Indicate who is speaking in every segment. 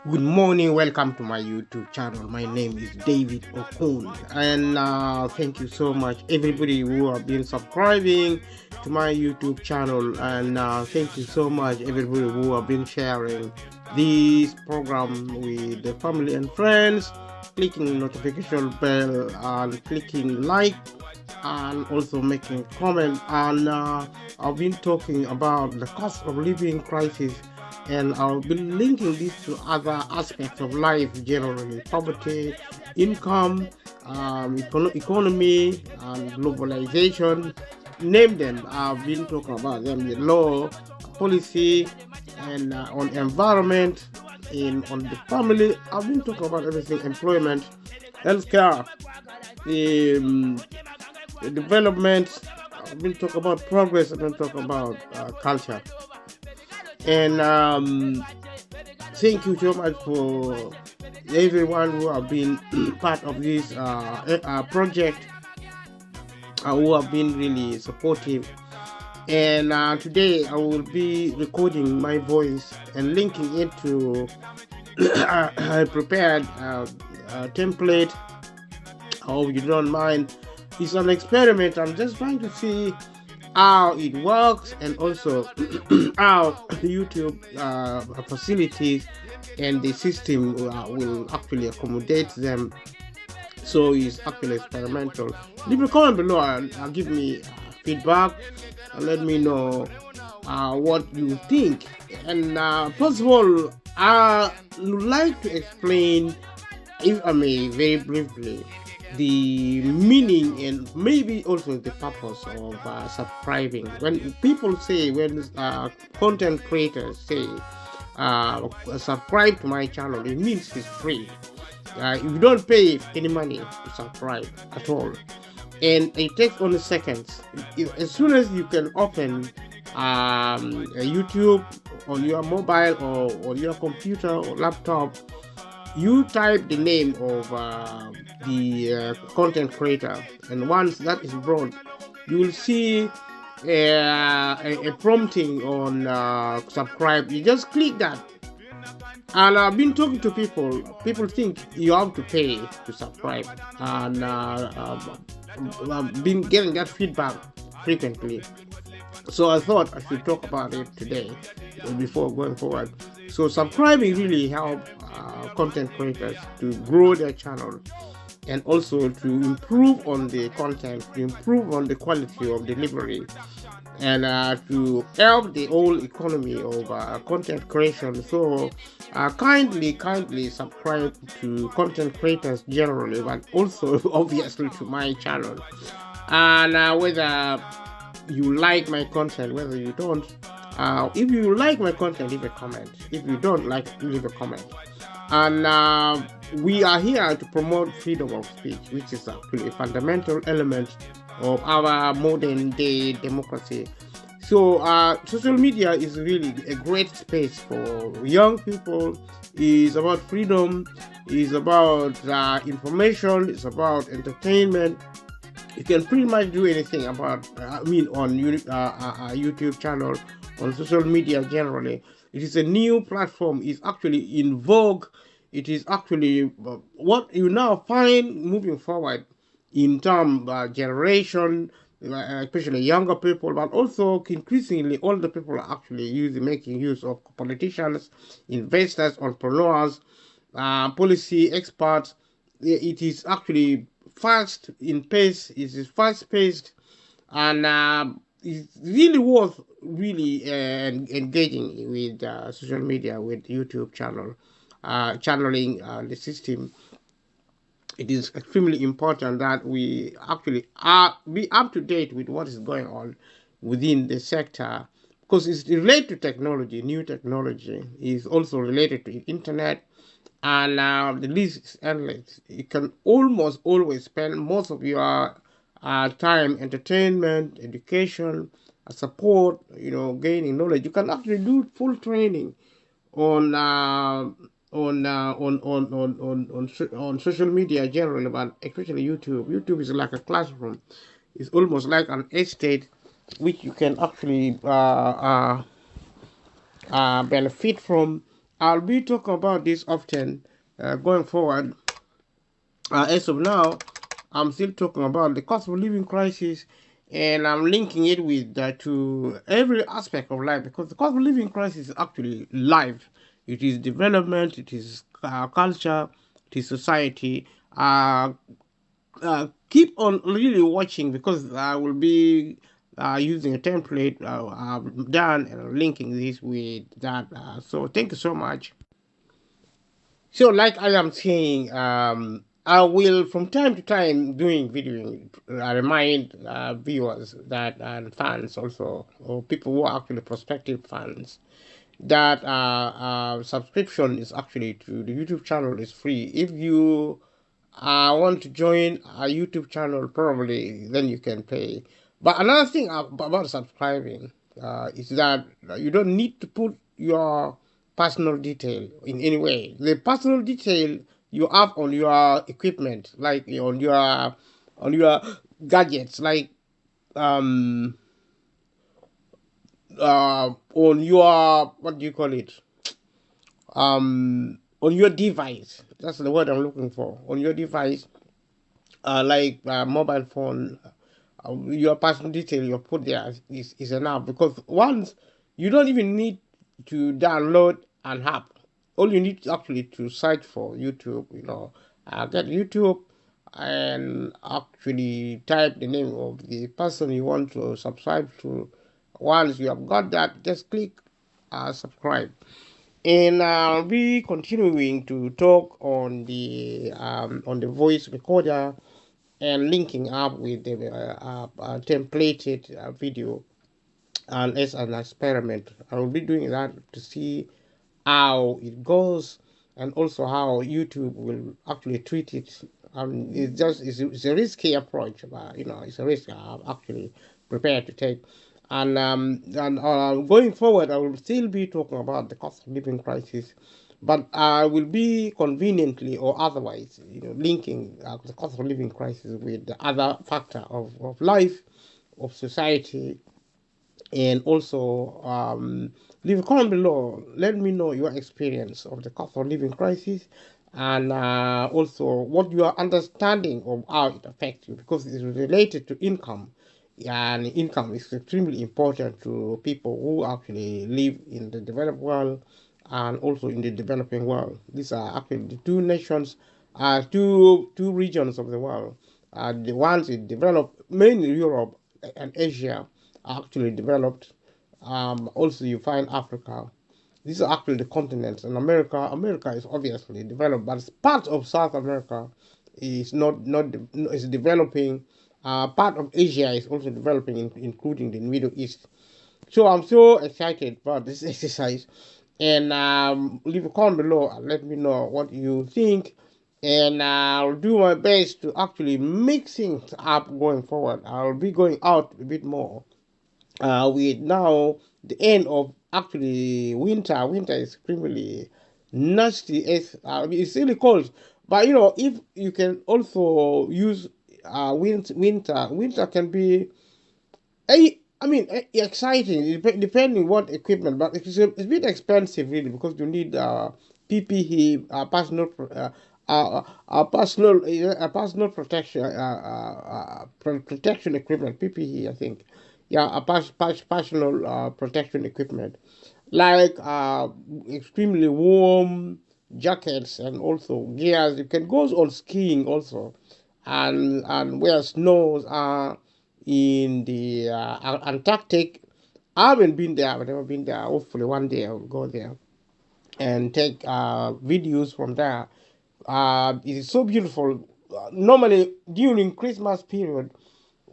Speaker 1: Good morning, welcome to my YouTube channel. My name is David Okun, and thank you so much, everybody who have been subscribing to my YouTube channel, and thank you so much, everybody who have been sharing this program with the family and friends, clicking notification bell and clicking like, and also making comment. And I've been talking about the cost of living crisis, and I'll be linking this to other aspects of life generally: poverty, income, economy, and globalization. Name them. I've been talking about them: the law, policy, and on environment, in on the family. I've been talking about everything: employment, healthcare, the development. I've been talking about progress. I've been talking about culture. And thank you so much for everyone who have been part of this project, who have been really supportive. And today I will be recording my voice and linking it to a prepared template. I hope you don't mind. It's an experiment. I'm just trying to see how it works, and also how YouTube facilities and the system will actually accommodate them. So it's actually experimental. Leave a comment below and give me feedback, and let me know what you think. And first of all, I would like to explain, if I may, very briefly, the meaning and maybe also the purpose of subscribing. When people say, when content creators say, subscribe to my channel, it means it's free. You don't pay any money to subscribe at all, and it takes only seconds. As soon as you can open a YouTube on your mobile or on your computer or laptop, you type the name of the content creator, and once that is brought, you will see a prompting on subscribe. You just click that. And I've been talking to people. People think you have to pay to subscribe, and I've been getting that feedback frequently. So I thought I should talk about it today before going forward. So subscribing really help content creators to grow their channel, and also to improve on the content, to improve on the quality of delivery, and to help the whole economy of content creation. So kindly subscribe to content creators generally, but also obviously to my channel. And whether you like my content, whether you don't, if you like my content, leave a comment. If you don't like, leave a comment. And we are here to promote freedom of speech, which is actually a fundamental element of our modern day democracy. So social media is really a great space for young people. It's about freedom, it's about information, it's about entertainment. You can pretty much do anything about, on YouTube channel, on social media generally. It is a new platform. It's actually in vogue. It is actually what you now find moving forward in terms generation, especially younger people, but also increasingly older people are actually making use of politicians, investors, entrepreneurs, policy experts. It is actually fast in pace. It is fast paced, and it's really worth really engaging with social media, with YouTube channel, channeling the system. It is extremely important that we actually be up to date with what is going on within the sector, because it's related to technology. New technology is also related to internet, and the list is endless. You can almost always spend most of your time entertainment, education, support, gaining knowledge. You can actually do full training on on social media generally, but especially YouTube. YouTube is like a classroom. It's almost like an estate which you can actually benefit from, I'll be talking about this often going forward. As of now, I'm still talking about the cost of living crisis, and I'm linking it with to every aspect of life, because the cost of living crisis is actually life. It is development, it is culture, it is society. Keep on really watching, because I will be using a template I've done and linking this with that. So thank you so much. So, like I am saying, I will from time to time doing videoing. I remind viewers that and fans also, or people who are actually prospective fans, that subscription is actually to the YouTube channel is free. If you want to join a YouTube channel, probably then you can pay. But another thing about subscribing is that you don't need to put your personal detail in any way. The personal detail you have on your equipment, like on your gadgets, like um on your, what do you call it, on your device. That's the word I'm looking for. On your device, like mobile phone, your personal detail you put there is enough, because once you don't even need to download an app. All you need actually to search for YouTube, get YouTube and actually type the name of the person you want to subscribe to. Once you have got that, just click subscribe. And I'll be continuing to talk on the voice recorder and linking up with the templated video, and as an experiment. I will be doing that to see how it goes, and also how YouTube will actually treat it. It's a risky approach, but it's a risk I'm actually prepared to take. And going forward, I will still be talking about the cost of living crisis, but I will be conveniently or otherwise, linking the cost of living crisis with the other factor of life, of society, and also leave a comment below. Let me know your experience of the cost of living crisis, and also what your understanding of how it affects you, because it's related to income, and income is extremely important to people who actually live in the developed world and also in the developing world. These are actually the two nations, two regions of the world. The ones in developed, mainly Europe and Asia, are actually developed. Also, you find Africa. These are actually the continents. And America is obviously developed, but part of South America is not is developing. Part of Asia is also developing, including the Middle East. So I'm so excited about this exercise, and leave a comment below and let me know what you think. And I'll do my best to actually mix things up going forward. I'll be going out a bit more with now the end of actually winter. Winter is extremely nasty. It's really cold, but if you can also use winter can be exciting depending what equipment, but it's a bit expensive really, because you need PPE, personal protection, protection equipment, PPE, I think. Yeah, personal protection equipment, like extremely warm jackets, and also gears. You can go on skiing also, and where snows are in the Antarctic. I haven't been there. I've never been there. Hopefully one day I'll go there and take videos from there. It is so beautiful. Normally during Christmas period,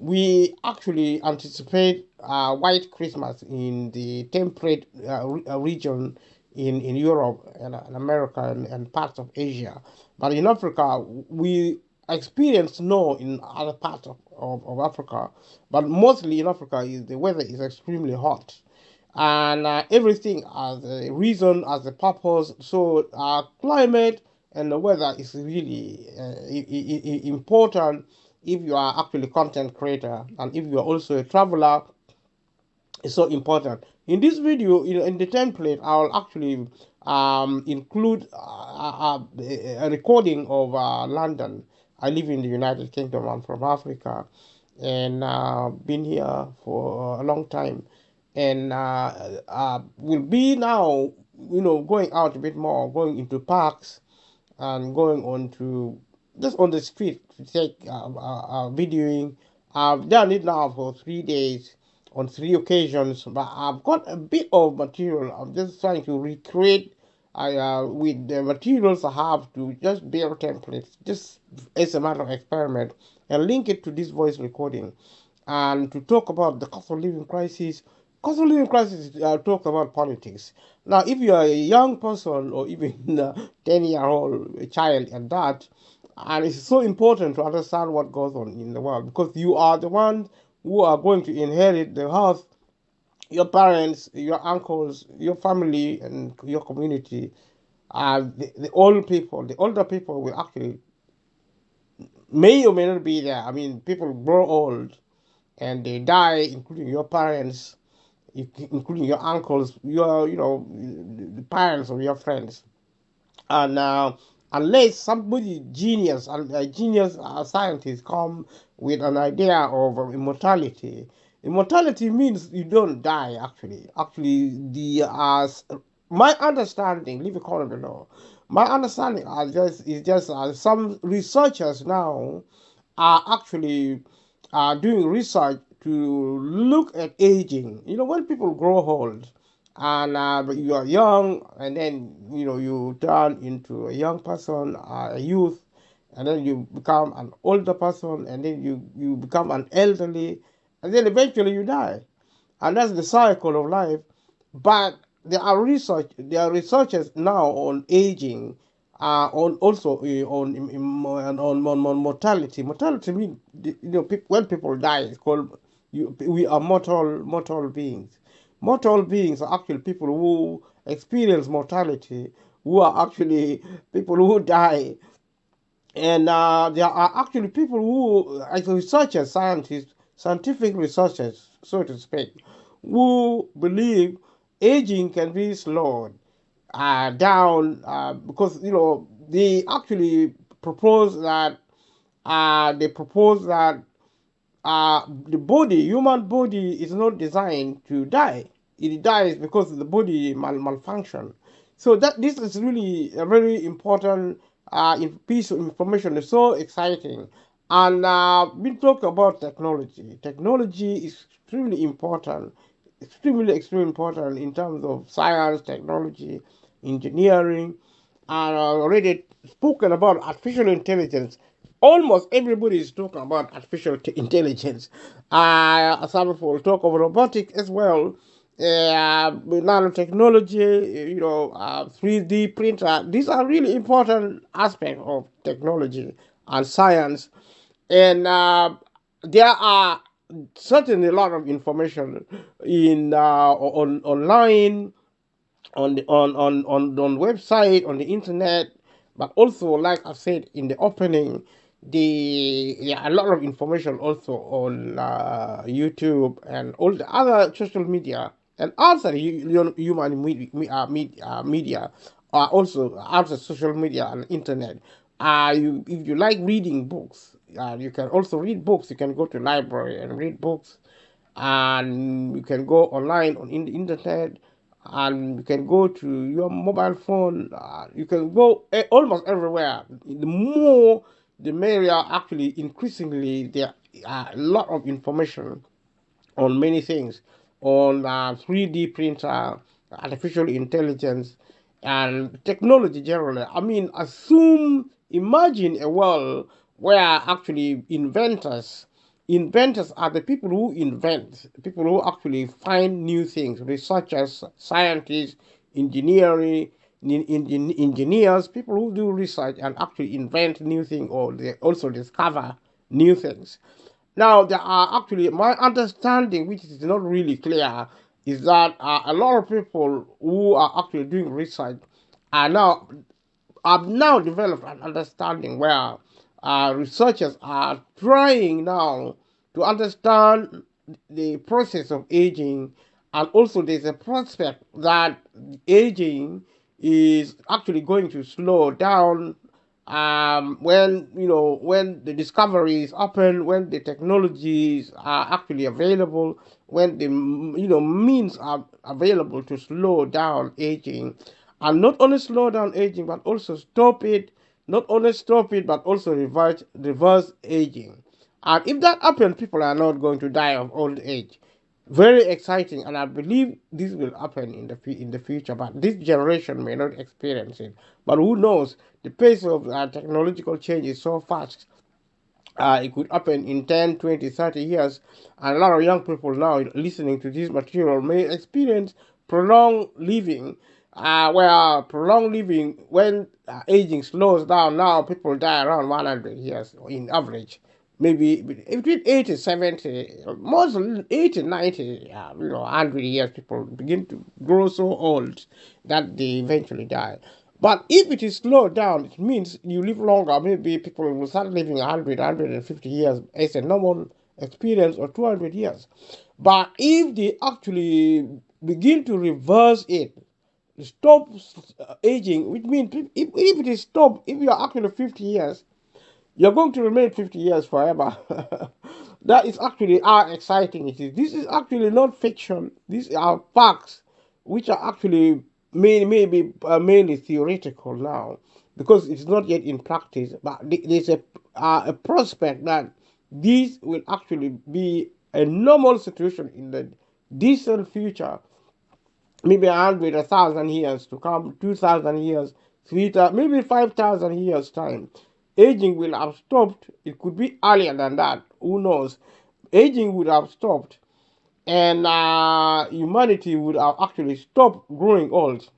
Speaker 1: we actually anticipate white Christmas in the temperate region in Europe and America, and parts of Asia. But in Africa, we experience snow in other parts of Africa. But mostly in Africa, the weather is extremely hot. And everything has a reason, has a purpose. So climate and the weather is really important if you are actually a content creator, and if you are also a traveler, is so important. In this video, in the template, I'll actually include a recording of London. I live in the United Kingdom. I'm from Africa, and been here for a long time, and will be now, going out a bit more, going into parks and going on to just on the street to take videoing. I've done it now for 3 days on 3 occasions, but I've got a bit of material. I'm just trying to recreate with the materials I have to just build templates, just as a matter of experiment, and link it to this voice recording, and to talk about the cost of living crisis. Cost of living crisis talk about politics. Now, if you are a young person or even a 10-year-old child at that, and it's so important to understand what goes on in the world, because you are the ones who are going to inherit the house. Your parents, your uncles, your family, and your community, the old people, the older people will actually may or may not be there. I mean, people grow old and they die, including your parents, including your uncles, the parents of your friends. And unless somebody genius, a genius scientist come with an idea of immortality means you don't die. Actually, the my understanding, leave it call it below. My understanding is just some researchers now are actually doing research to look at aging. When people grow old, and you are young, and then you turn into a young person, a youth, and then you become an older person, and then you become an elderly, and then eventually you die, and that's the cycle of life. But there are researchers now on aging, on also on mortality. Mortality means when people die, it's called we are mortal beings. Mortal beings are actually people who experience mortality, who are actually people who die. And there are actually people who, as researchers, scientists, scientific researchers, so to speak, who believe aging can be slowed down, because they actually propose that the human body, is not designed to die. It dies because the body malfunction. So that this is really a very important piece of information. It's so exciting. And we talk about technology. Technology is extremely important, extremely important in terms of science, technology, engineering, and already spoken about artificial intelligence. Almost everybody is talking about artificial intelligence. Some people talk about robotics as well, nanotechnology, 3D printer. These are really important aspects of technology and science. And there are certainly a lot of information in on online, on website, on the internet, but also, like I said in the opening, a lot of information also on YouTube and all the other social media, and other human media are also other social media and internet. If you like reading books, you can also read books. You can go to library and read books, and you can go online on in the internet, and you can go to your mobile phone. You can go almost everywhere. The more, the merrier. Actually, increasingly, there are a lot of information on many things, on 3D printer, artificial intelligence, and technology generally. I mean, imagine a world where actually inventors are the people who invent, people who actually find new things, researchers, scientists, engineering, engineers, people who do research and actually invent new things, or they also discover new things. Now, there are actually, my understanding, which is not really clear, is that a lot of people who are actually doing research are now have now developed an understanding where researchers are trying now to understand the process of aging, And also, there's a prospect that aging is actually going to slow down when when the discoveries happen, when the technologies are actually available, when the means are available to slow down aging, and not only slow down aging but also stop it. Not only stop it but also reverse aging. And if that happens, people are not going to die of old age. Very exciting, and I believe this will happen in the future. But this generation may not experience it. But who knows? The pace of technological change is so fast. It could happen in 10, 20, 30 years. And a lot of young people now listening to this material may experience prolonged living, where prolonged living, when aging slows down, now people die around 100 years in average. Maybe between 80, 70, most 80, 90, 100 years, people begin to grow so old that they eventually die. But if it is slowed down, it means you live longer. Maybe people will start living 100, 150 years as a normal experience, or 200 years. But if they actually begin to reverse it, stop aging, which means if it is stopped, if you are actually 50 years, you're going to remain 50 years forever. That is actually how exciting it is. This is actually not fiction. These are facts, which are actually maybe mainly theoretical now, because it's not yet in practice. But there's a prospect that this will actually be a normal situation in the distant future, maybe 100, 1,000 years to come, 2,000 years, 3,000, maybe 5,000 years time. Aging will have stopped. It could be earlier than that. Who knows? Aging would have stopped, and humanity would have actually stopped growing old.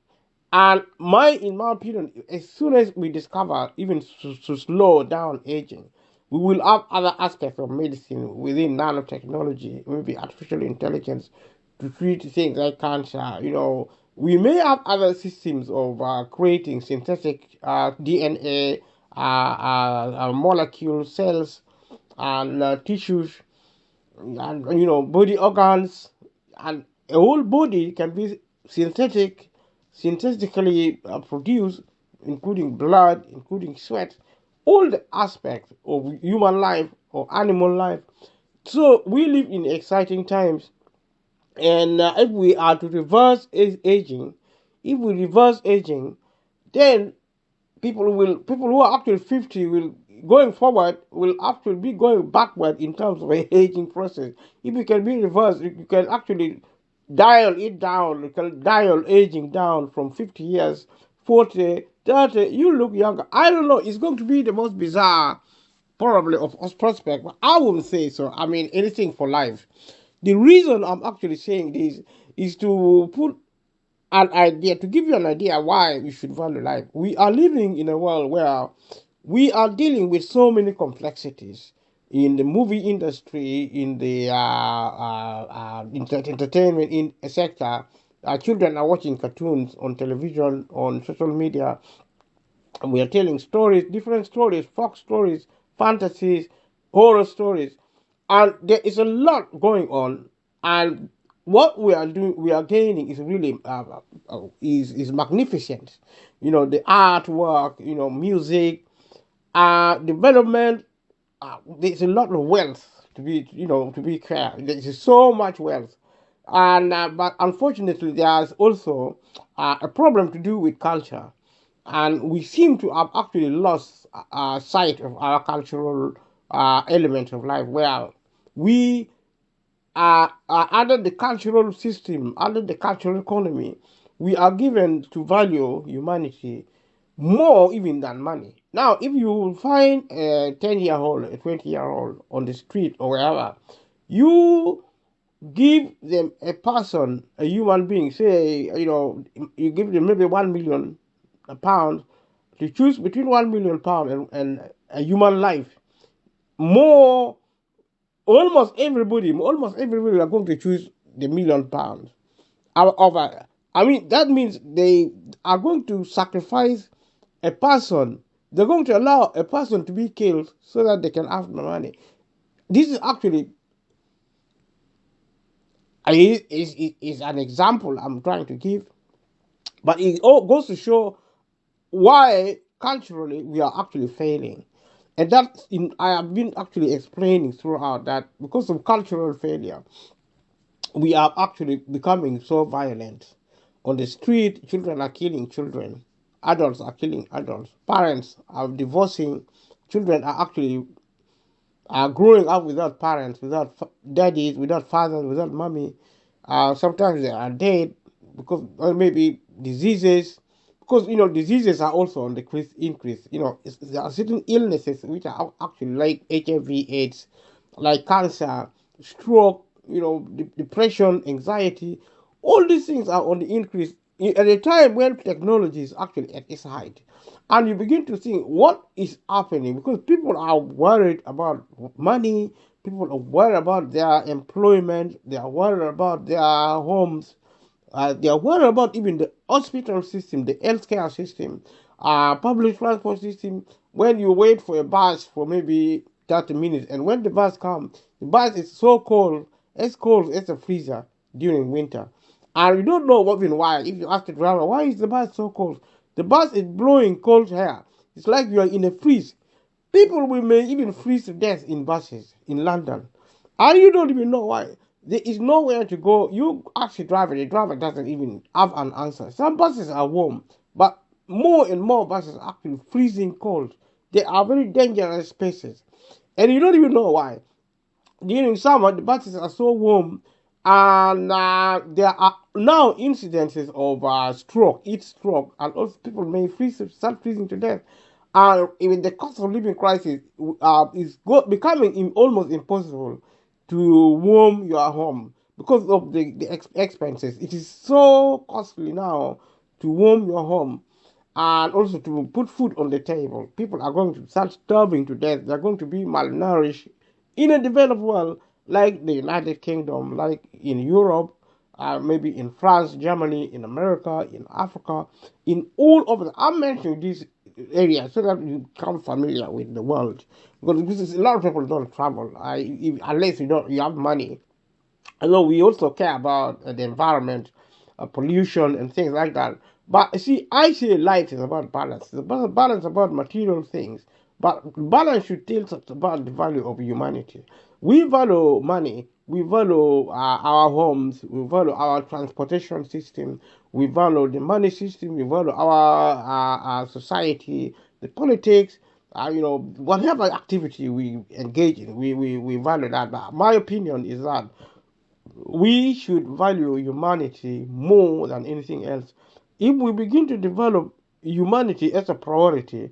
Speaker 1: And in my opinion, as soon as we discover even to slow down aging, we will have other aspects of medicine within nanotechnology, maybe artificial intelligence, to treat things like cancer. We may have other systems of creating synthetic DNA, molecules, cells, and tissues, and body organs, and a whole body can be synthetically produced, including blood, including sweat, all the aspects of human life or animal life. So we live in exciting times, and if we are to reverse aging, if we reverse aging, then people who are actually 50 will, going forward, will actually be going backward in terms of a aging process. If you can be reversed, you can actually dial it down. You can dial aging down from 50 years, 40, 30. You look younger. I don't know. It's going to be the most bizarre, probably, of us prospect, but I wouldn't say so. I mean, anything for life. The reason I'm actually saying this is to put an idea, to give you an idea why we should value life. We are living in a world where we are dealing with so many complexities in the movie industry, in the entertainment in sector. Children are watching cartoons on television, on social media, and we are telling stories, different stories, folk stories, fantasies, horror stories, and there is a lot going on. And what we are doing, we are gaining, is really is magnificent. The artwork, music, development. There's a lot of wealth to be clear. There's so much wealth, and but unfortunately, there's also a problem to do with culture, and we seem to have actually lost sight of our cultural element of life, where we are under the cultural system, under the cultural economy. We are given to value humanity more even than money. Now, if you find a 10-year-old, a 20-year-old on the street or wherever, you give them a person, a human being, say, you give them maybe 1 million pounds to choose between 1 million pounds and a human life. More, almost everybody are going to choose the £1 million. However, I mean, that means they are going to sacrifice a person. They're going to allow a person to be killed so that they can have the money. This is actually is an example I'm trying to give, but it all goes to show why culturally we are actually failing. And I have been actually explaining throughout that because of cultural failure, we are actually becoming so violent. On the street, children are killing children, adults are killing adults, parents are divorcing, children are actually are growing up without parents, without daddies, without fathers, without mommy. Sometimes they are dead because, or maybe diseases, because diseases are also on the increase. There are certain illnesses which are actually like HIV/AIDS, like cancer, stroke, depression, anxiety. All these things are on the increase at a time when technology is actually at its height. And you begin to think what is happening because people are worried about money, people are worried about their employment, they are worried about their homes, they are worried about even the hospital system, the healthcare system, public transport system. When you wait for a bus for maybe 30 minutes, and when the bus comes, the bus is so cold as a freezer during winter. And you don't know what even why. If you ask the driver, why is the bus so cold? The bus is blowing cold air. It's like you are in a freeze. People will may even freeze to death in buses in London. And you don't even know why. There is nowhere to go. You ask the driver doesn't even have an answer. Some buses are warm, but more and more buses are actually freezing cold. They are very dangerous spaces. And you don't even know why. During summer, the buses are so warm, and there are now incidences of heat stroke, and also people may start freezing to death. And even the cost of living crisis becoming almost impossible to warm your home because of the expenses. It is so costly now to warm your home and also to put food on the table. People are going to start starving to death. They're going to be malnourished in a developed world like the United Kingdom, like in Europe, maybe in France, Germany, in America, in Africa, in all over. I'm mentioning these areas so that you become familiar with the world. Because a lot of people don't travel unless you have money. Although we also care about the environment, pollution, and things like that. But see, I say life is about balance. It's about balance about material things. But balance should tell us about the value of humanity. We value money. We value our homes. We value our transportation system. We value the money system. We value our society, the politics. Whatever activity we engage in, we value that. But my opinion is that we should value humanity more than anything else. If we begin to develop humanity as a priority,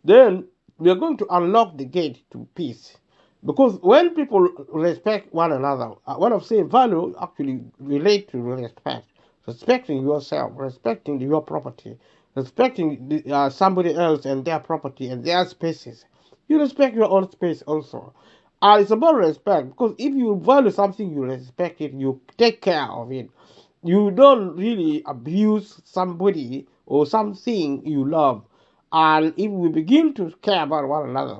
Speaker 1: then we are going to unlock the gate to peace. Because when people respect one another, what I'm saying, value actually relate to respect. Respecting yourself, respecting your property, respecting somebody else and their property and their spaces. You respect your own space also. And it's about respect because if you value something, you respect it, you take care of it. You don't really abuse somebody or something you love. And if we begin to care about one another,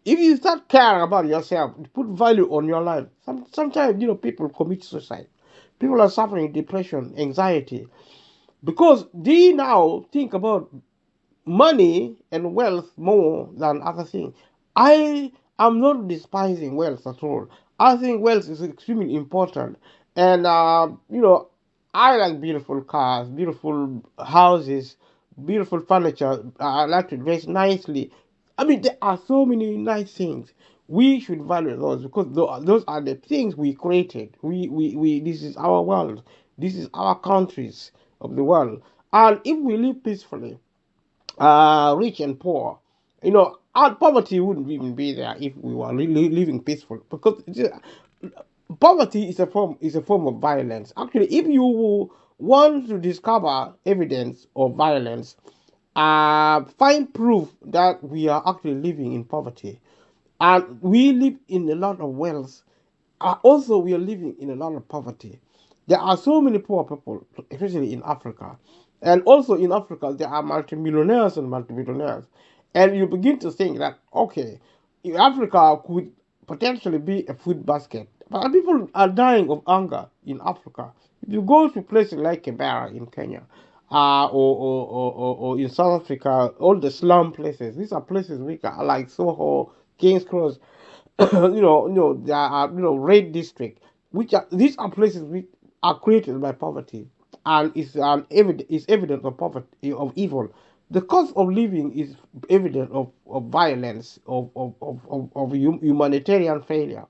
Speaker 1: if you start caring about yourself, put value on your life. Sometimes people commit suicide. People are suffering depression, anxiety because they now think about money and wealth more than other things. I am not despising wealth at all. I think wealth is extremely important, and I like beautiful cars, beautiful houses, beautiful furniture. I like to dress nicely. I mean, there are so many nice things. We should value those because those are the things we created. We this is our world. This is our countries of the world. And if we live peacefully, rich and poor. Our poverty wouldn't even be there if we were living peaceful. Because poverty is a form of violence. Actually, if you want to discover evidence of violence, find proof that we are actually living in poverty, and we live in a lot of wealth. Also, we are living in a lot of poverty. There are so many poor people, especially in Africa. And also in Africa, there are multimillionaires and multimillionaires. And you begin to think that, okay, Africa could potentially be a food basket. But people are dying of hunger in Africa. If you go to places like Kibera in Kenya, or in South Africa, all the slum places, these are places which are like Soho, Kings Cross, there are, Red District, which are these are places which are created by poverty, and is evidence of poverty, of evil. The cost of living is evidence of violence, of humanitarian failure.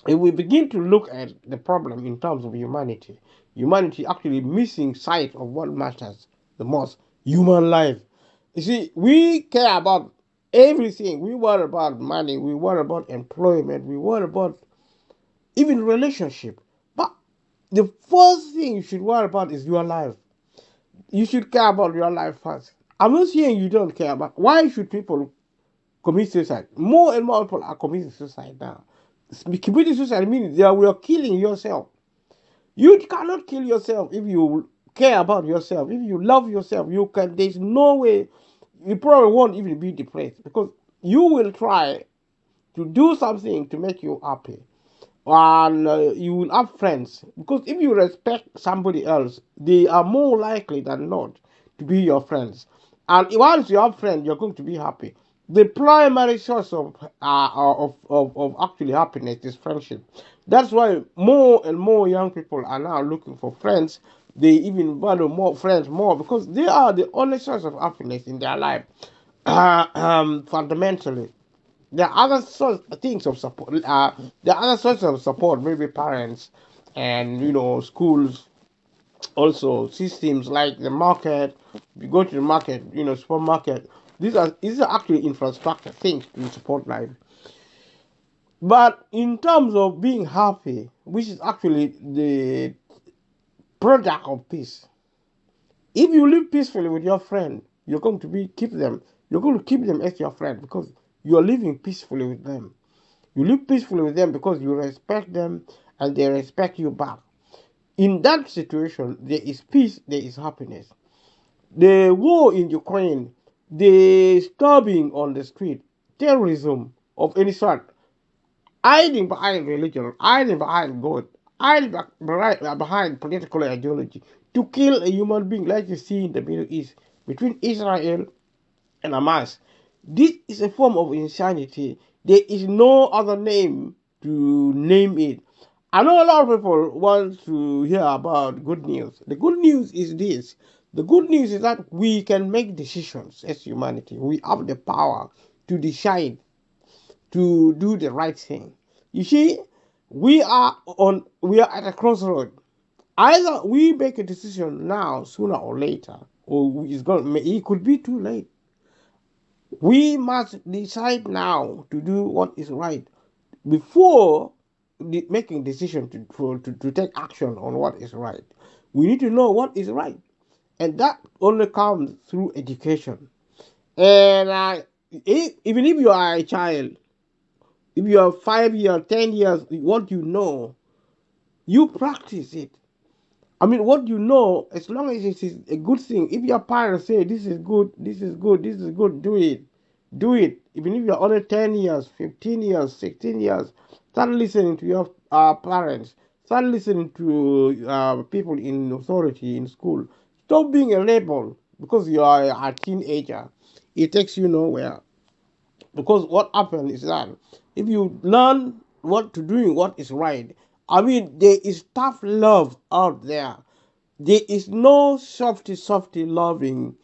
Speaker 1: If we begin to look at the problem in terms of humanity actually missing sight of what matters the most: human life. You see, we care about everything. We worry about money, we worry about employment, we worry about even relationship. But the first thing you should worry about is your life. You should care about your life first. I'm not saying you don't care, but why should people commit suicide? More and more people are committing suicide now. Committing suicide means that we are killing yourself. You cannot kill yourself if you care about yourself. If you love yourself, you can. There's no way. You probably won't even be depressed because you will try to do something to make you happy, and you will have friends. Because if you respect somebody else, they are more likely than not to be your friends. And once you have friends, you're going to be happy. The primary source of actually happiness is friendship. That's why more and more young people are now looking for friends. They even value more friends more because they are the only source of happiness in their life. Fundamentally, there are other things of support. There are other sources of support, maybe parents and schools, also systems like the market. You go to the market, supermarket. These are actually infrastructure things to support life. But in terms of being happy, which is actually the product of peace, if you live peacefully with your friend, you're going to keep them. You're going to keep them as your friend because you're living peacefully with them. You live peacefully with them because you respect them and they respect you back. In that situation, there is peace, there is happiness. The war in Ukraine, the stabbing on the street, terrorism of any sort, hiding behind religion, hiding behind God, hiding behind political ideology to kill a human being like you see in the Middle East between Israel and Hamas. This is a form of insanity. There is no other name to name it. I know a lot of people want to hear about good news. The good news is this. The good news is that we can make decisions as humanity. We have the power to decide to do the right thing. You see, we are at a crossroad. Either we make a decision now, sooner or later, or it could be too late. We must decide now to do what is right before making decision to take action on what is right. We need to know what is right, and that only comes through education. And even if you are a child, if you are 5 years, 10 years, what you know, you practice it. I mean, what you know, as long as it is a good thing, if your parents say this is good, this is good, this is good, do it. Do it. Even if you're only 10 years, 15 years, 16 years, start listening to your parents. Start listening to people in authority in school. Stop being a rebel because you are a teenager. It takes you nowhere. Because what happens is that if you learn what to do, what is right, I mean, there is tough love out there. There is no softy loving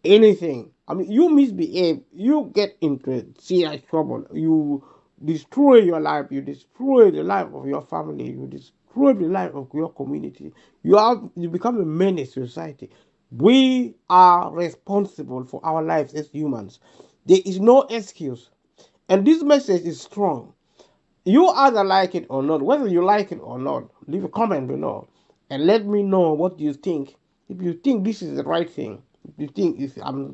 Speaker 1: anything. I mean, you misbehave, you get into serious trouble. You destroy your life. You destroy the life of your family. You destroy the life of your community. You become a menace to society. We are responsible for our lives as humans. There is no excuse, and this message is strong. You either like it or not. Whether you like it or not, leave a comment below and let me know what you think. If you think this is the right thing, if you think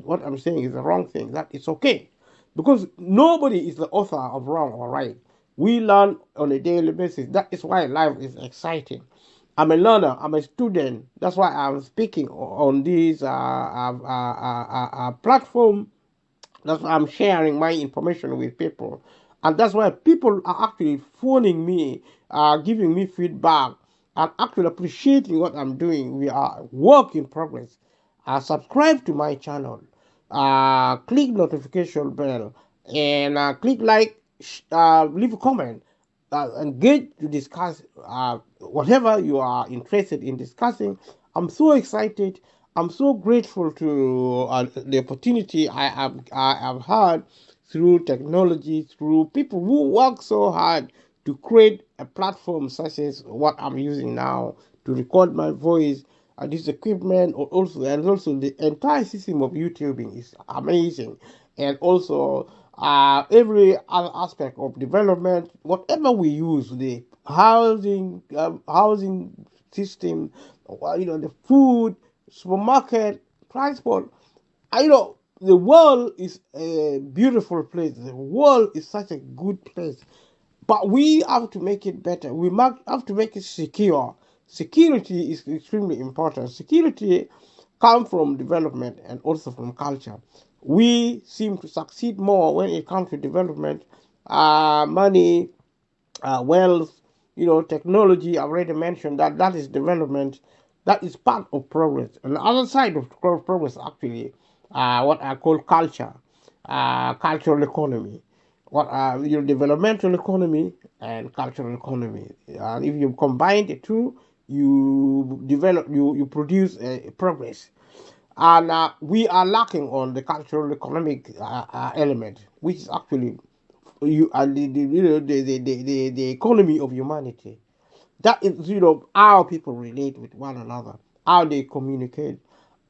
Speaker 1: what I'm saying is the wrong thing, that it's okay. Because nobody is the author of wrong or right. We learn on a daily basis. That is why life is exciting. I'm a learner. I'm a student. That's why I'm speaking on this platform. That's why I'm sharing my information with people. And that's why people are actually phoning me, giving me feedback, and actually appreciating what I'm doing. We are work in progress. Subscribe to my channel, click notification bell, and click like, leave a comment, engage to discuss whatever you are interested in discussing. I'm so excited. I'm so grateful to the opportunity I have had through technology, through people who work so hard to create a platform such as what I'm using now to record my voice. This equipment, also the entire system of YouTubing is amazing, and also every other aspect of development, whatever we use, the housing system, the food, supermarket, transport. The world is a beautiful place. The world is such a good place, but we have to make it better. We have to make it secure. Security is extremely important. Security comes from development and also from culture. We seem to succeed more when it comes to development, money, wealth, technology. I already mentioned that is development. That is part of progress. And the other side of progress, actually, what I call culture, cultural economy, what your developmental economy and cultural economy. And if you combine the two, you produce progress. And we are lacking on the cultural economic element, which is actually you and the economy of humanity. That is how people relate with one another, how they communicate,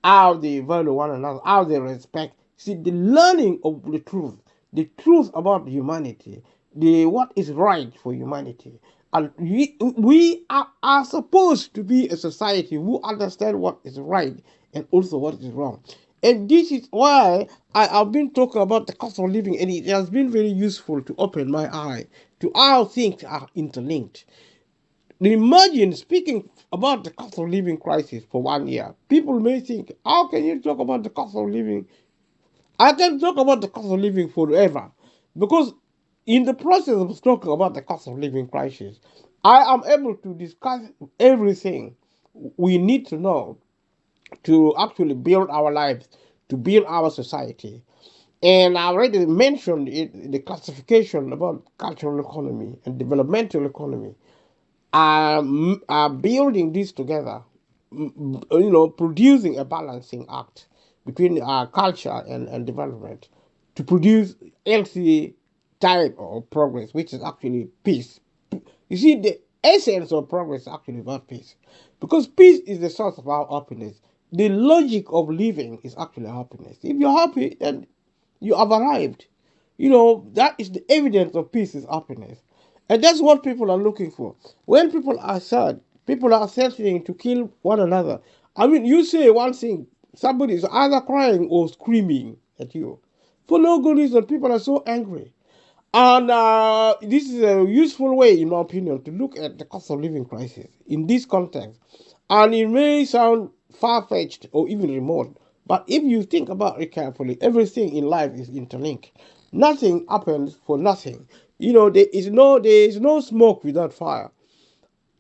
Speaker 1: how they value one another, how they respect. See, the learning of the truth about humanity, the what is right for humanity. And we are supposed to be a society who understand what is right and also what is wrong. And this is why I have been talking about the cost of living, and it has been very useful to open my eye to how things are interlinked. Imagine speaking about the cost of living crisis for 1 year. People may think, how can you talk about the cost of living? I can talk about the cost of living forever, because in the process of talking about the cost of living crisis, I am able to discuss everything we need to know to actually build our lives, to build our society. And I already mentioned it, the classification about cultural economy and developmental economy are building this together, producing a balancing act between culture and development to produce healthy type of progress, which is actually peace. You see, the essence of progress is actually about peace, because peace is the source of our happiness. The logic of living is actually happiness. If you're happy, then you have arrived. That is the evidence of peace is happiness. And that's what people are looking for. When people are sad, people are threatening to kill one another. I mean, you say one thing, somebody is either crying or screaming at you. For no good reason, people are so angry. And this is a useful way, in my opinion, to look at the cost of living crisis in this context. And it may sound far fetched or even remote, but if you think about it carefully, everything in life is interlinked. Nothing happens for nothing. There is no smoke without fire.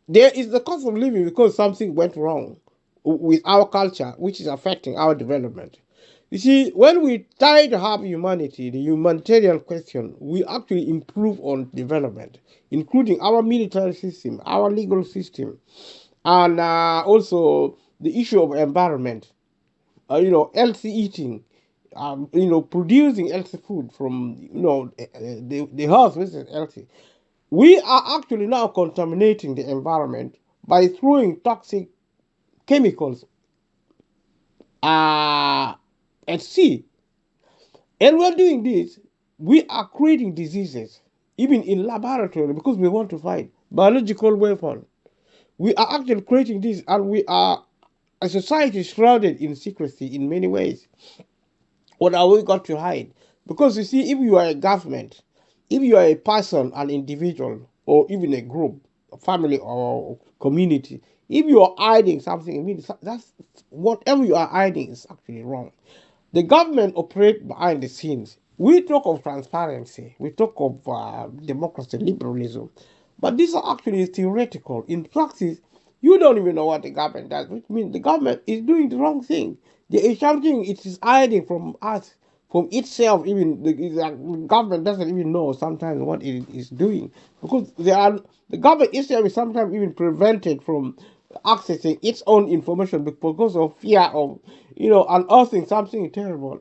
Speaker 1: There is the cost of living because something went wrong with our culture, which is affecting our development. You see, when we try to have humanity, the humanitarian question, we actually improve on development, including our military system, our legal system, and also the issue of environment. Healthy eating, producing healthy food from the earth, which is healthy. We are actually now contaminating the environment by throwing toxic chemicals uh, at sea. And we're doing this, we are creating diseases, even in laboratory, because we want to find biological weapon. We are actually creating this, and we are a society shrouded in secrecy in many ways. What are we got to hide? Because you see, if you are a government, if you are a person, an individual, or even a group, a family or community, if you are hiding something, I mean, that's whatever you are hiding is actually wrong. The government operate behind the scenes. We talk of transparency, we talk of democracy, liberalism, but these are actually theoretical. In practice, you don't even know what the government does, which means the government is doing the wrong thing. There is something it is hiding from us, from itself. Even the government doesn't even know sometimes what it is doing, because the government itself is sometimes even prevented from accessing its own information because of fear of unearthing something terrible.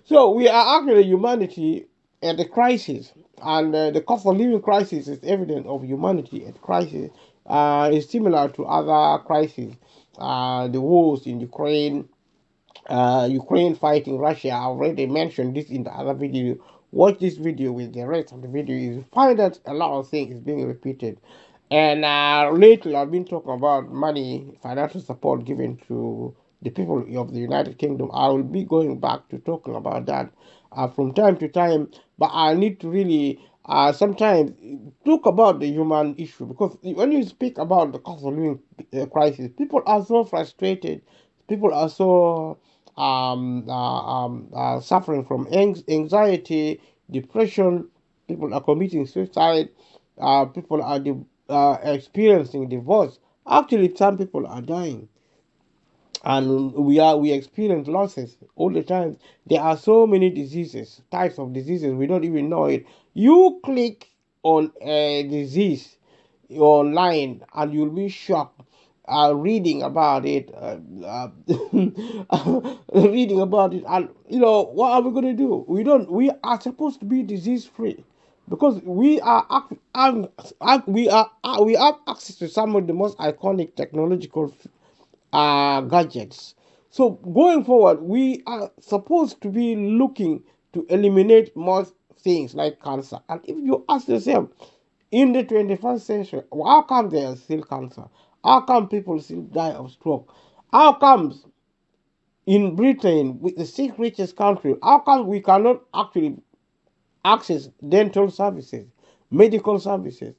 Speaker 1: So we are actually humanity at a crisis, and the cost of living crisis is evident of humanity at crisis. Is similar to other crises, the wars in Ukraine, Ukraine fighting Russia. I already mentioned this in the other video. Watch this video with the rest of the video. You find that a lot of things is being repeated. And lately, I've been talking about money, financial support given to the people of the United Kingdom. I will be going back to talking about that from time to time. But I need to really sometimes talk about the human issue, because when you speak about the cost of living crisis, people are so frustrated. People are so suffering from anxiety, depression. People are committing suicide. People are experiencing divorce. Actually, some people are dying, and we experience losses all the time. There are so many diseases, types of diseases, we don't even know it. You click on a disease online and you'll be shocked reading about it, reading about it, and what are we going to do? We are supposed to be disease free, because we have access to some of the most iconic technological gadgets. So going forward, we are supposed to be looking to eliminate most things like cancer. And if you ask yourself, in the 21st century, how come there is still cancer? How come people still die of stroke? How comes in Britain, with the sixth richest country, how come we cannot actually access dental services, medical services?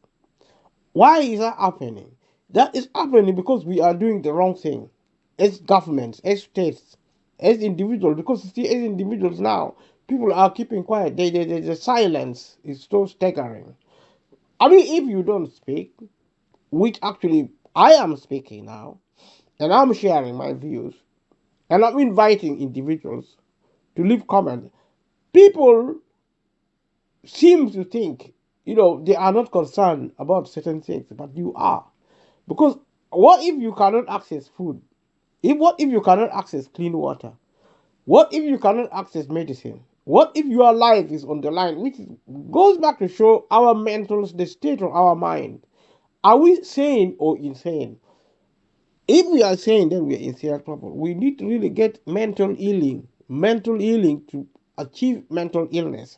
Speaker 1: Why is that happening? That is happening because we are doing the wrong thing as governments, as states, as individuals. Because you see, as individuals now, people are keeping quiet. The silence is so staggering. I mean, if you don't speak, which actually I am speaking now, and I'm sharing my views, and I'm inviting individuals to leave comments, people seem to think, they are not concerned about certain things, but you are. Because what if you cannot access food? What if you cannot access clean water? What if you cannot access medicine? What if your life is on the line? Which goes back to show the state of our mind. Are we sane or insane? If we are sane, then we are in serious trouble. We need to really get mental healing to achieve mental illness,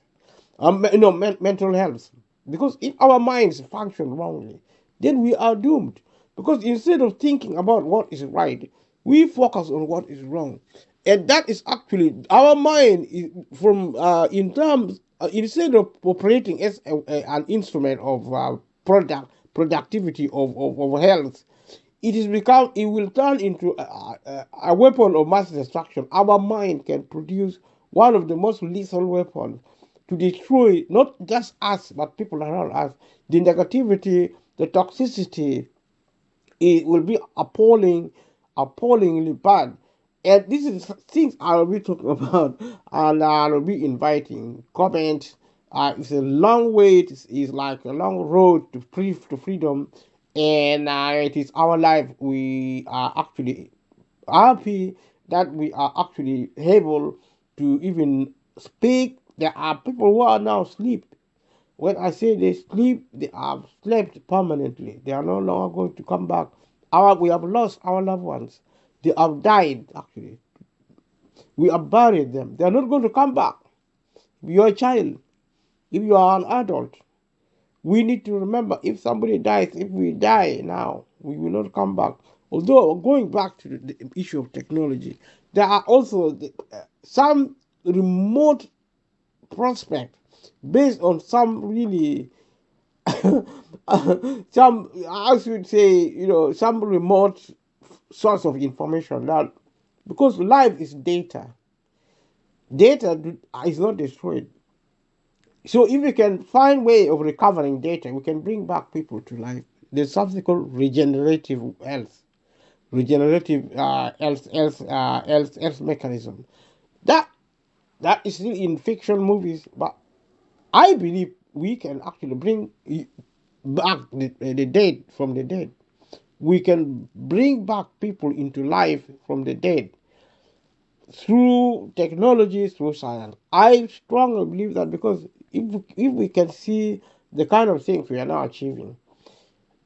Speaker 1: mental health. Because if our minds function wrongly, then we are doomed. Because instead of thinking about what is right, we focus on what is wrong, and that is actually our mind is from in terms instead of operating as an instrument of productivity of health, it will turn into a weapon of mass destruction. Our mind can produce one of the most lethal weapons to destroy not just us but people around us. The negativity, the toxicity, it will be appallingly bad. And this is things I will be talking about, and I will be inviting comment. It's a long way. It's like a long road to freedom, and it is our life. We are actually happy that we are actually able to even speak. There are people who are now asleep. When I say they sleep, they have slept permanently. They are no longer going to come back. We have lost our loved ones. They have died, actually. We have buried them. They are not going to come back. If you're a child, if you are an adult, we need to remember, if somebody dies, if we die now, we will not come back. Although, going back to the issue of technology, there are also some remote prospect based on some really some, I should say, some remote source of information, because life is data. Data is not destroyed. So if we can find way of recovering data, we can bring back people to life. There's something called regenerative health, regenerative health mechanism. That that is still in fiction movies, but I believe we can actually bring back the dead from the dead. We can bring back people into life from the dead through technology, through science. I strongly believe that because if we can see the kind of things we are now achieving,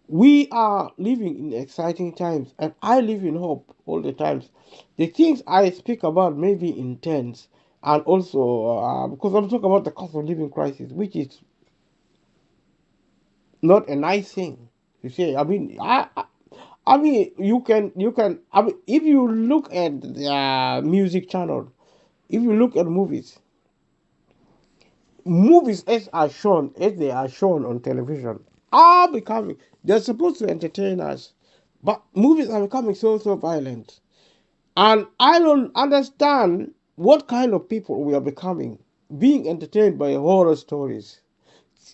Speaker 1: we are living in exciting times, and I live in hope all the times. The things I speak about may be intense, and also because I'm talking about the cost of living crisis, which is not a nice thing to say. I mean, you can. I mean, if you look at the music channel, if you look at movies as they are shown on television are becoming. They're supposed to entertain us, but movies are becoming so violent, and I don't understand what kind of people we are becoming, being entertained by horror stories.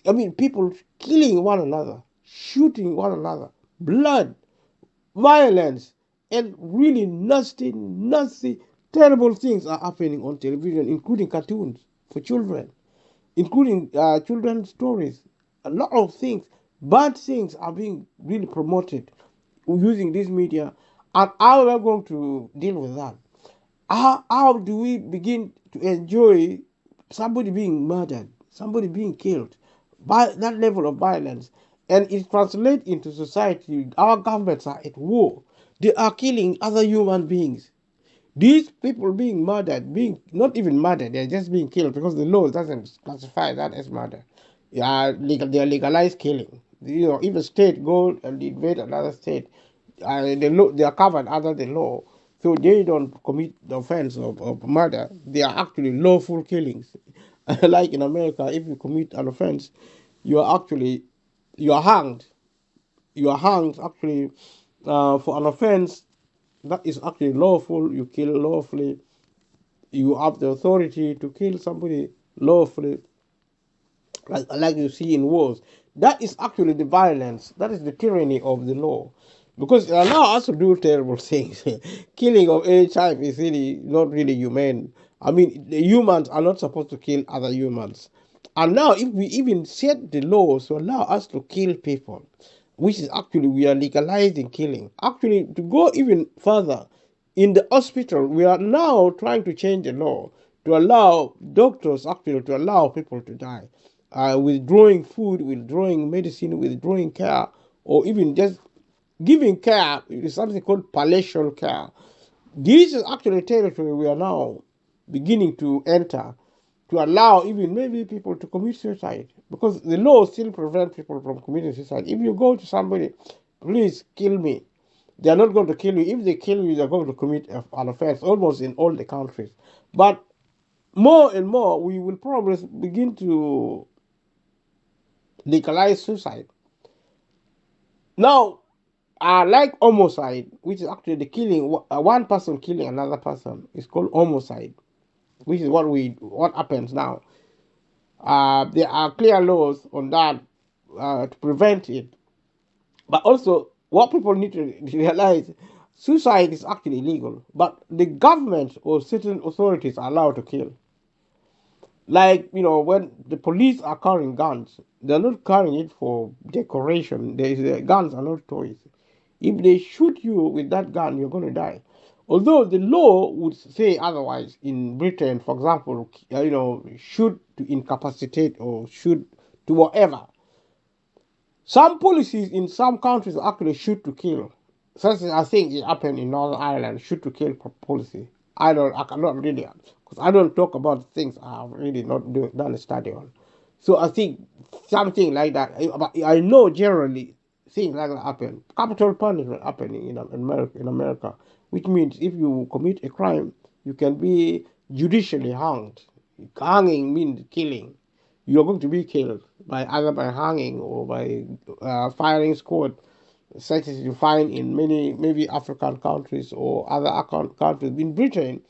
Speaker 1: I mean, people killing one another, shooting one another, blood, violence, and really nasty, terrible things are happening on television, including cartoons for children, including children's stories. A lot of things, bad things are being really promoted using this media. And how are we going to deal with that? How do we begin to enjoy somebody being murdered, somebody being killed by that level of violence? And it translates into society. Our governments are at war. They are killing other human beings. These people being murdered, being not even murdered, they're just being killed because the law doesn't classify that as murder. They are legalized killing. If a state go and invade another state, they are covered under the law, so they don't commit the offense of murder. They are actually lawful killings. Like in America, if you commit an offense, you are actually you are hanged. You are hanged actually for an offense that is actually lawful. You kill lawfully. You have the authority to kill somebody lawfully, like you see in wars. That is actually the violence. That is the tyranny of the law. Because it allows us to do terrible things. Killing of any type is really not really humane. I mean, the humans are not supposed to kill other humans. And now, if we even set the laws to allow us to kill people, which is actually we are legalizing killing. Actually, to go even further, in the hospital, we are now trying to change the law to allow doctors actually to allow people to die, withdrawing food, withdrawing medicine, withdrawing care, or even just giving care is something called palliative care. This is actually territory we are now beginning to enter to allow even maybe people to commit suicide because the law still prevents people from committing suicide. If you go to somebody, please kill me, they are not going to kill you. If they kill you, they are going to commit an offense almost in all the countries. But more and more, we will probably begin to legalize suicide. Now, like homicide, which is actually the killing, one person killing another person, is called homicide, which is what happens now. There are clear laws on that to prevent it. But also, what people need to realize, suicide is actually illegal, but the government or certain authorities are allowed to kill. Like, when the police are carrying guns, they're not carrying it for decoration. Guns are not toys. If they shoot you with that gun, you're going to die. Although the law would say otherwise in Britain, for example, shoot to incapacitate or shoot to whatever. Some policies in some countries actually shoot to kill. Such as I think it happened in Northern Ireland, shoot to kill policy. I cannot really, because I don't talk about things I have really not done a study on. So I think something like that. But I know generally things like that happen. Capital punishment happening in America, which means if you commit a crime, you can be judicially hanged. Hanging means killing. You're going to be killed by either by hanging or by firing squad, such as you find in many maybe African countries or other countries. In Britain,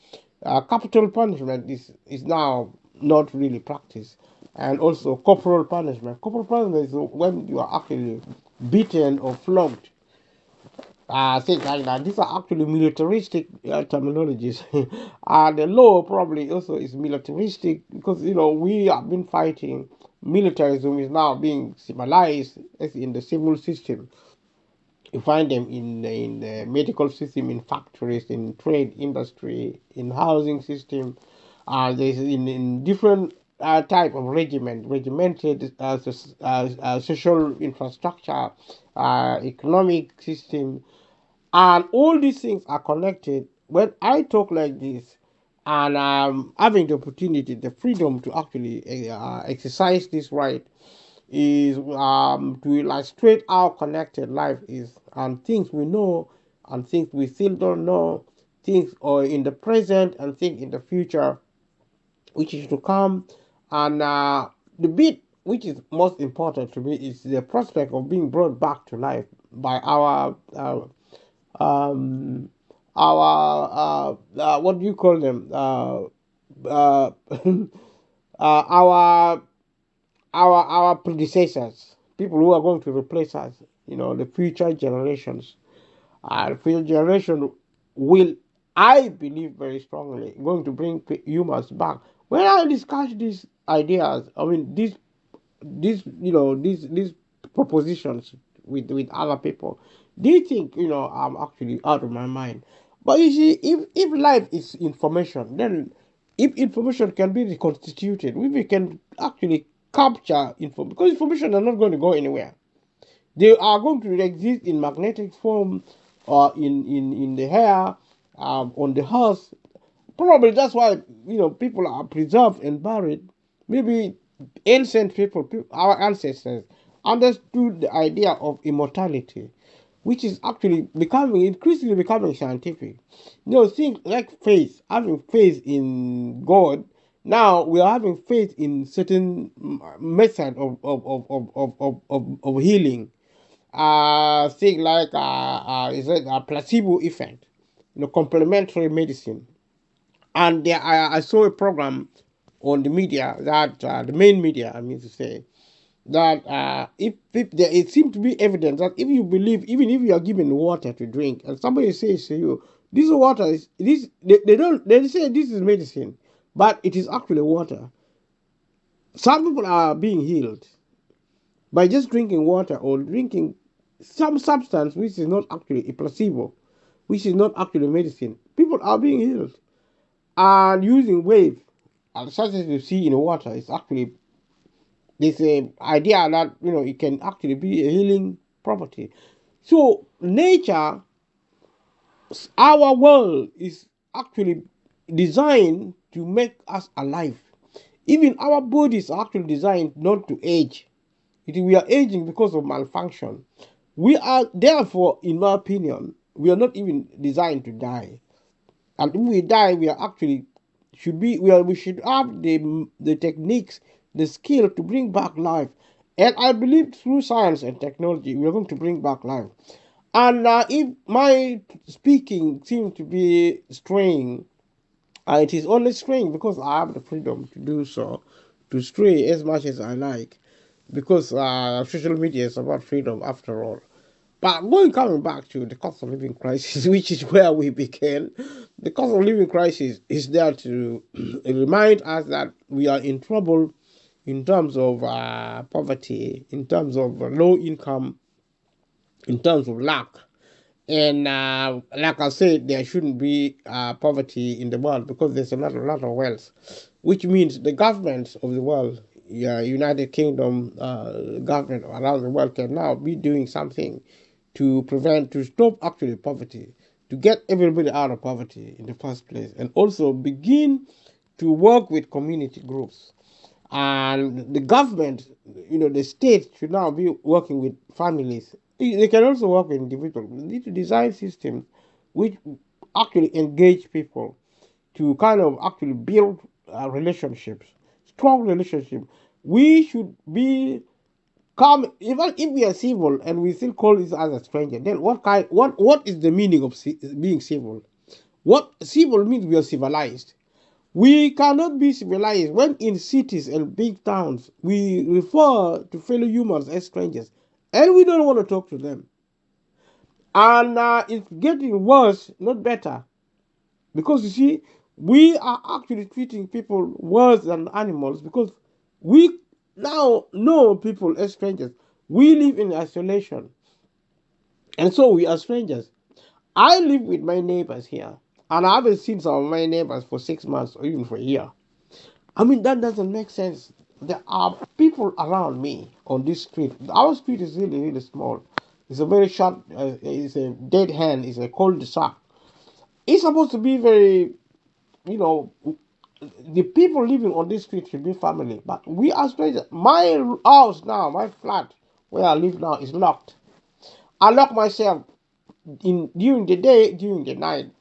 Speaker 1: capital punishment is now not really practiced. and also corporal punishment. Corporal punishment is when you are actually beaten or flogged. Things like that. These are actually militaristic terminologies. The law probably also is militaristic because we have been fighting. Militarism is now being civilized as in the civil system. You find them in the medical system, in factories, in trade industry, in housing system. There's in different type of regimented social infrastructure, economic system, and all these things are connected. When I talk like this, and having the opportunity, the freedom to actually exercise this right, is to illustrate how connected life is, and things we know and things we still don't know, things or in the present and things in the future which is to come. And the bit which is most important to me is the prospect of being brought back to life by um, our what do you call them? Our our predecessors, people who are going to replace us, the future generations. The future generation will, I believe very strongly, going to bring humans back. When I discuss these ideas, I mean these propositions with other people, they think I'm actually out of my mind. But you see, if life is information, then if information can be reconstituted, we can actually capture info, because information are not going to go anywhere. They are going to exist in magnetic form, or in the air, on the earth. Probably that's why people are preserved and buried. Maybe ancient people, our ancestors, understood the idea of immortality, which is actually becoming increasingly becoming scientific. Things like faith, having faith in God. Now we are having faith in certain method of healing. Things like is it a placebo effect, complementary medicine. And I saw a program on the media that the main media, I mean to say, that if there, it seems to be evidence that if you believe, even if you are given water to drink, and somebody says to you, this water is this, they say this is medicine, but it is actually water. Some people are being healed by just drinking water or drinking some substance which is not actually a placebo, which is not actually medicine. People are being healed, and using wave, and such as you see in water, is actually this idea that it can actually be a healing property. So nature, our world is actually designed to make us alive. Even our bodies are actually designed not to age. We are aging because of malfunction. We are therefore, in my opinion, we are not even designed to die. And if we die, we are actually we should have the techniques, the skill to bring back life. And I believe through science and technology, we are going to bring back life. And if my speaking seems to be straying, it is only straying because I have the freedom to do so, to stray as much as I like, because social media is about freedom after all. But coming back to the cost of living crisis, which is where we began, the cost of living crisis is there to remind us that we are in trouble in terms of poverty, in terms of low income, in terms of lack. And like I said, there shouldn't be poverty in the world because there's a lot of wealth, which means the governments of the world, United Kingdom government around the world, can now be doing something to stop actually poverty, to get everybody out of poverty in the first place, and also begin to work with community groups. And the government, the state should now be working with families. They can also work with individuals. We need to design systems which actually engage people to kind of actually build relationships, strong relationships. We should be come, even if we are civil and we still call each other stranger. Then what is the meaning of being civil? What civil means? We are civilized. We cannot be civilized when in cities and big towns we refer to fellow humans as strangers and we don't want to talk to them. And it's getting worse, not better. Because you see, we are actually treating people worse than animals because we now know people as strangers. We live in isolation, and so we are strangers. I live with my neighbors here, and I haven't seen some of my neighbors for 6 months or even for a year. I mean, that doesn't make sense. There are people around me on this street. Our street is really, really small. It's a very short, it's a dead hand, it's a cul-de-sac. It's supposed to be very, you know, the people living on this street should be family, but we are strangers. My house now, my flat where I live now is locked. I lock myself in during the day, during the night,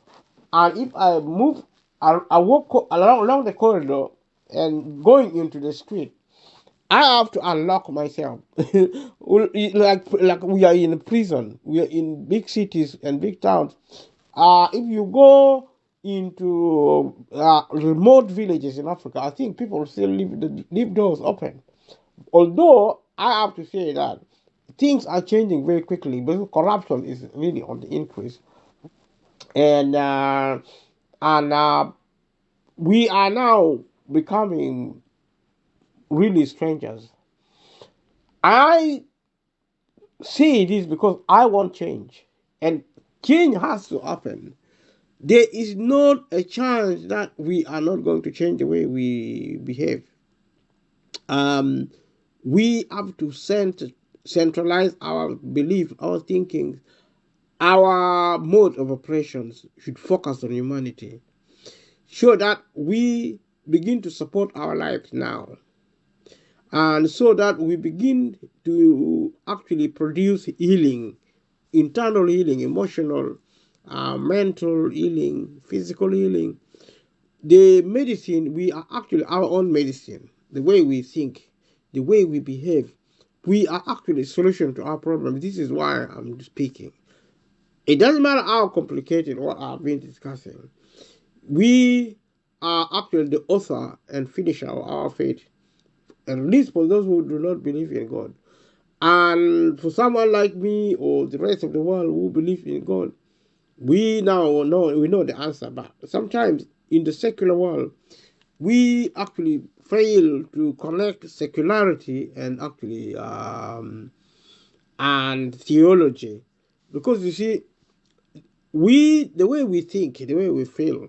Speaker 1: and if I move, I walk along the corridor and going into the street. I have to unlock myself. like we are in a prison. We are in big cities and big towns. If you go into remote villages in Africa, I think people still leave doors open. Although I have to say that things are changing very quickly because corruption is really on the increase, and we are now becoming really strangers. I say this because I want change, and change has to happen. There is not a chance that we are not going to change the way we behave. Um, we have to centralize our belief, our thinking, our mode of operations should focus on humanity, so that we begin to support our lives now, and so that we begin to actually produce healing, internal healing, emotional, mental healing, physical healing. The medicine, we are actually our own medicine. The way we think, the way we behave, we are actually a solution to our problem. This is why I'm speaking. It doesn't matter how complicated what I've been discussing. We are actually the author and finisher of our faith, at least for those who do not believe in God. And for someone like me or the rest of the world who believe in God, we now know the answer. But sometimes in the secular world, we actually fail to connect secularity and actually and theology, because you see, the way we think, the way we feel,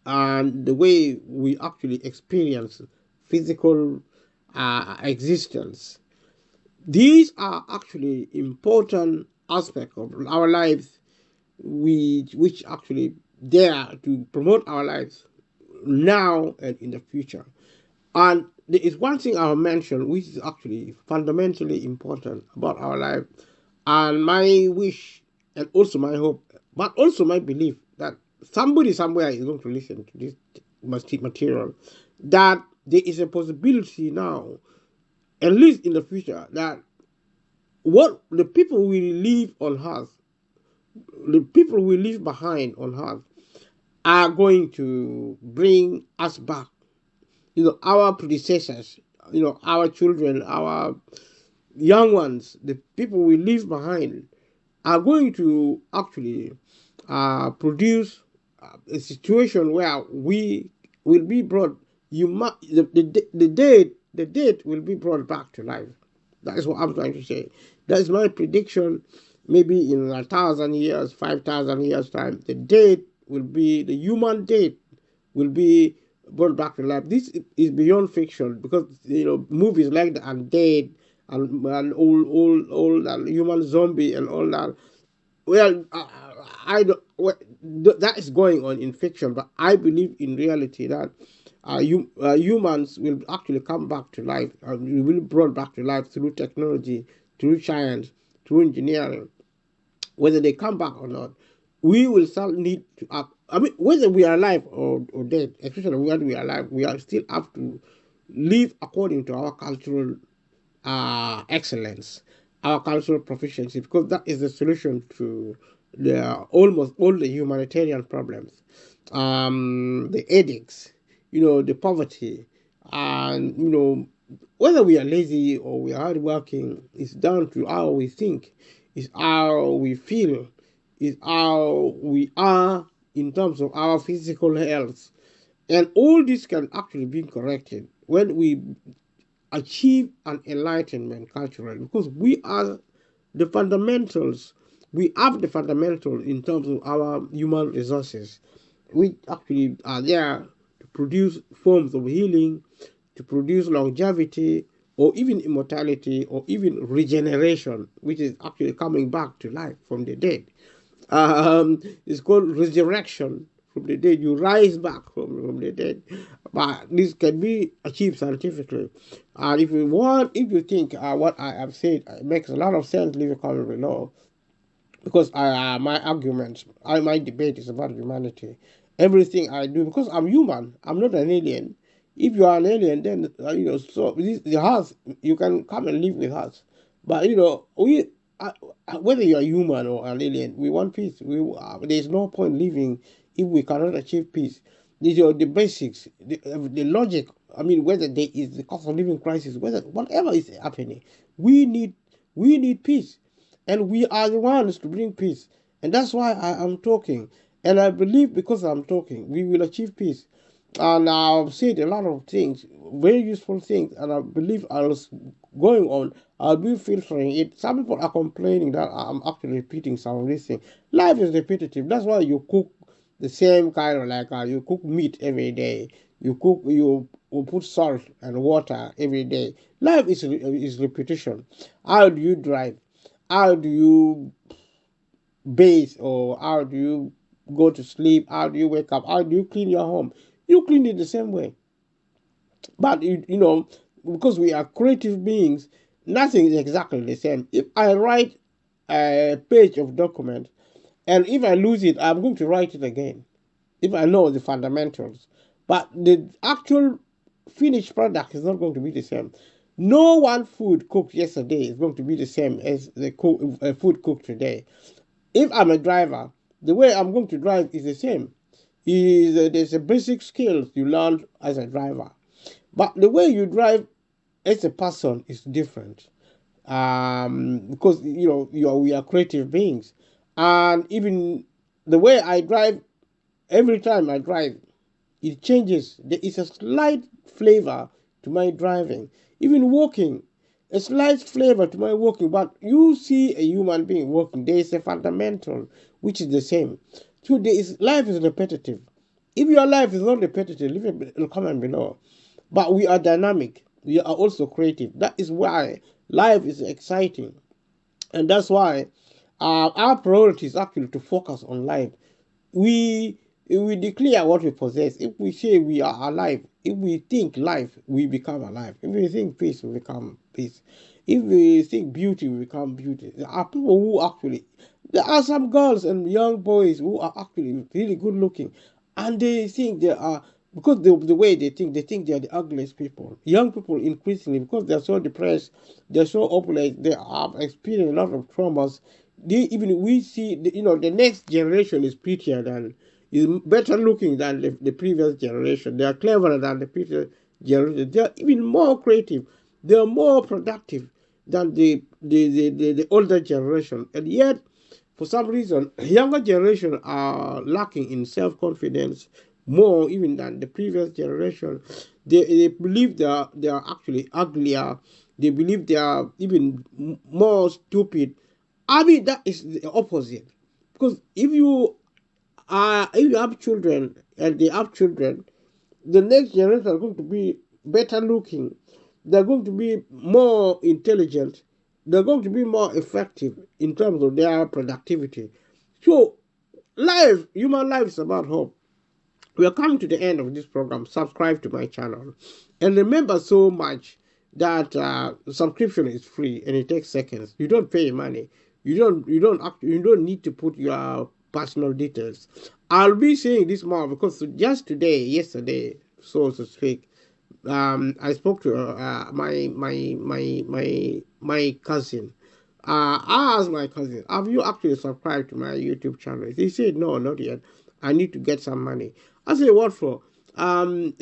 Speaker 1: and the way we actually experience physical existence, these are actually important aspects of our lives, which actually dare to promote our lives now and in the future. And there is one thing I'll mention which is actually fundamentally important about our life, and my wish, and also my hope, but also my belief that somebody somewhere is going to listen to this material, that there is a possibility now, at least in the future, that what the people will leave on earth, the people we leave behind on earth, are going to bring us back. Our predecessors, our children, our young ones, the people we leave behind, are going to actually produce a situation where we will be brought. The dead will be brought back to life. That is what I'm trying to say. That is my prediction. Maybe in 1,000 years, 5,000 years time, the human dead will be brought back to life. This is beyond fiction, because movies like the Undead and all that human zombie and all that. Well, I don't. Well, that is going on in fiction, but I believe in reality that humans will actually come back to life. We will be brought back to life through technology, through science, through engineering. Whether they come back or not, we will still need to act. I mean, whether we are alive or dead, especially when we are alive, we are still have to live according to our cultural excellence, our cultural proficiency, because that is the solution to almost all the humanitarian problems, the headaches. the poverty, and whether we are lazy or we are hardworking, is down to how we think, is how we feel, is how we are in terms of our physical health. And all this can actually be corrected when we achieve an enlightenment culturally, because we are the fundamentals. We have the fundamentals in terms of our human resources. We actually are there to produce forms of healing, to produce longevity, or even immortality, or even regeneration, which is actually coming back to life from the dead. It's called resurrection from the dead. You rise back from the dead. But this can be achieved scientifically. And if you think what I have said makes a lot of sense, leave a comment below. Because my argument, my debate is about humanity. Everything I do, because I'm human, I'm not an alien. If you are an alien, then so the us, you can come and live with us. But whether you are human or an alien, we want peace. There's no point living if we cannot achieve peace. These are the basics, the logic. I mean, whether there is the cost of living crisis, whether whatever is happening, we need we need peace, and we are the ones to bring peace. And that's why I am talking. And I believe because I'm talking, we will achieve peace. And I've said a lot of things, very useful things, and I believe I was going on. I'll be filtering it. Some people are complaining that I'm actually repeating some of these things. Life is repetitive. That's why you cook the same kind of like you cook meat every day. You put salt and water every day. Life is repetition. How do you drive? How do you bathe, or how do you go to sleep? How do you wake up? How do you clean your home? You clean it the same way. But because we are creative beings, nothing is exactly the same. If I write a page of document, and if I lose it, I'm going to write it again, if I know the fundamentals. But the actual finished product is not going to be the same. No one food cooked yesterday is going to be the same as the food cooked today. If I'm a driver, the way I'm going to drive is the same. There's a basic skills you learn as a driver, but the way you drive as a person is different. Because we are creative beings, and even the way I drive, every time I drive, it changes. There is a slight flavor to my driving. Even walking, a slight flavor to my walking. But you see a human being walking, there is a fundamental which is the same. So life is repetitive. If your life is not repetitive, leave a comment below. But we are dynamic. We are also creative. That is why life is exciting. And that's why our priority is actually to focus on life. We declare what we possess. If we say we are alive, if we think life, we become alive. If we think peace, we become peace. If we think beauty, we become beauty. There are people who actually, there are some girls and young boys who are actually really good looking, and they think they are, because the way they think they are the ugliest people. Young people increasingly, because they're so depressed, they're so hopeless, they have experienced a lot of traumas. Even we see, the next generation is prettier than, is better looking than the previous generation. They are cleverer than the previous generation. They are even more creative. They are more productive than the older generation. And yet, for some reason, younger generation are lacking in self-confidence more even than the previous generation. They believe they are actually uglier. They believe they are even more stupid. I mean, that is the opposite. Because if you have children and they have children, the next generation are going to be better looking. They're going to be more intelligent. They're going to be more effective in terms of their productivity. So, human life is about hope. We are coming to the end of this program. Subscribe to my channel. And remember so much that subscription is free and it takes seconds. You don't pay money. You don't need to put your personal details. I'll be saying this more because just yesterday, so to speak, I spoke to my cousin. I asked my cousin, "Have you actually subscribed to my YouTube channel?" He said, "No, not yet. I need to get some money." I said, "What for?" um,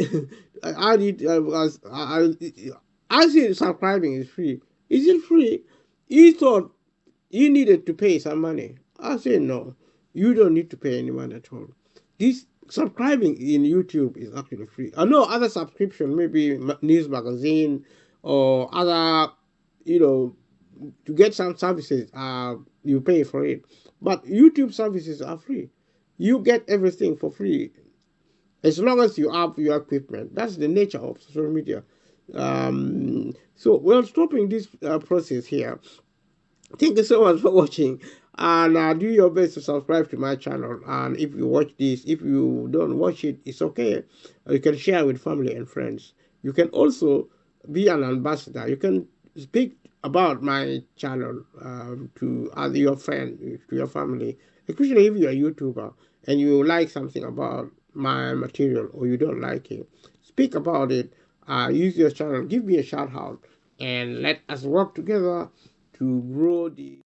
Speaker 1: I did. I see subscribing is free. Is it free? You thought you needed to pay some money. I say no. You don't need to pay any money at all. This subscribing in YouTube is actually free. I know other subscription, maybe news magazine or other, you know, to get some services, you pay for it. But YouTube services are free. You get everything for free as long as you have your equipment. That's the nature of social media. So we're stopping this process here. Thank you so much for watching, and do your best to subscribe to my channel. And if you watch this, if you don't watch it, it's okay. You can share with family and friends. You can also be an ambassador. You can speak about my channel to other your friend, to your family, especially if you're a YouTuber and you like something about my material or you don't like it. Speak about it. Use your channel. Give me a shout out, and let us work together to grow the